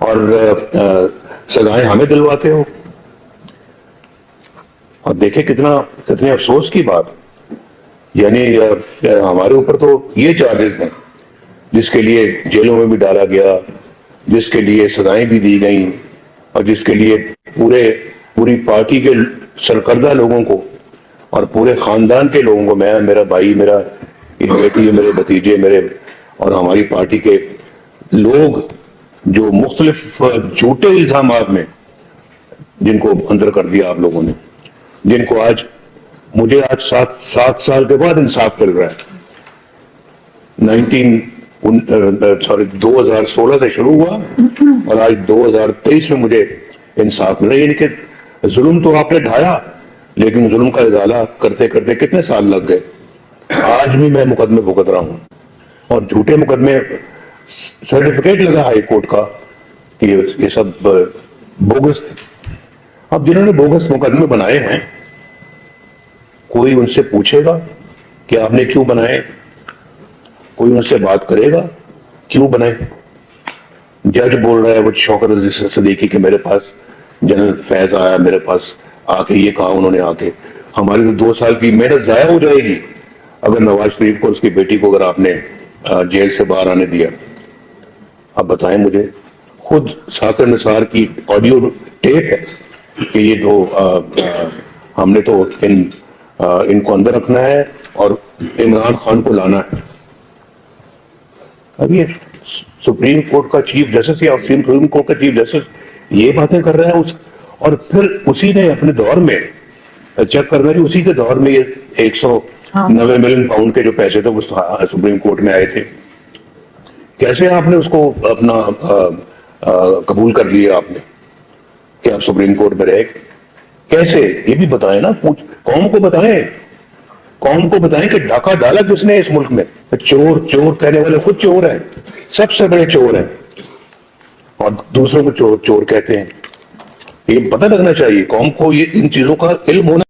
اور سزائیں ہمیں دلواتے ہو. اور دیکھیں کتنے افسوس کی بات، یعنی ہمارے اوپر تو یہ چارجز ہیں جس کے لیے جیلوں میں بھی ڈالا گیا، جس کے لیے سزائیں بھی دی گئیں، اور جس کے لیے پوری پارٹی کے سرکردہ لوگوں کو اور پورے خاندان کے لوگوں کو، میں، میرا بھائی، میرا یہ بیٹی، میرے بھتیجے، میرے اور ہماری پارٹی کے لوگ جو مختلف جھوٹے الزامات میں جن کو اندر کر دیا آپ لوگوں نے، جن کو مجھے آج 7 سال کے بعد انصاف مل رہا ہے. 2016 سے شروع ہوا اور آج 2023 میں مجھے انصاف ملا. یعنی کہ ظلم تو آپ نے ڈھایا، لیکن ظلم کا ازالہ کرتے کرتے کتنے سال لگ گئے. آج بھی میں مقدمے بھگت رہا ہوں، اور جھوٹے مقدمے، سرٹیفکیٹ لگا ہائی کورٹ کا کہ یہ سب بوگس تھے. اب جنہوں نے بوگس مقدمے بنائے ہیں، کوئی ان سے پوچھے گا کہ آپ نے کیوں بنائے؟ کوئی ان سے بات کرے گا کیوں بنائے؟ جج بول رہا ہے وہ شوکت عزیز صدیقی کہ میرے پاس جنرل فیض آیا، میرے پاس آ کے یہ کہا انہوں نے، آ کے ہماری تو 2 سال کی محنت ضائع ہو جائے گی اگر نواز شریف کو، اس کی بیٹی کو، اگر آپ نے جیل سے باہر آنے دیا. اب بتائیں مجھے، خود ثاقب نثار کی آڈیو ٹیپ ہے کہ یہ تو ہم نے تو ان کو اندر رکھنا ہے اور عمران خان کو لانا ہے. اب یہ سپریم کورٹ کا چیف جسٹس یا سپریم کورٹ کا چیف جسٹس یہ باتیں کر رہا ہے، اور پھر اسی نے اپنے دور میں چیک کرنا ہے، اسی کے دور میں یہ 190 ملین پاؤنڈ کے جو پیسے تھے وہ سپریم کورٹ میں آئے تھے. کیسے آپ نے اس کو اپنا قبول کر لیا آپ نے کہ آپ سپریم کورٹ میں رہے؟ کیسے؟ یہ بھی بتائیں نا، قوم کو بتائیں، قوم کو بتائیں کہ ڈاکہ ڈالا کس نے اس ملک میں. چور چور کہنے والے خود چور ہیں، سب سے بڑے چور ہیں، اور دوسروں کو چور چور کہتے ہیں. یہ پتہ لگنا چاہیے قوم کو، یہ ان چیزوں کا علم ہونا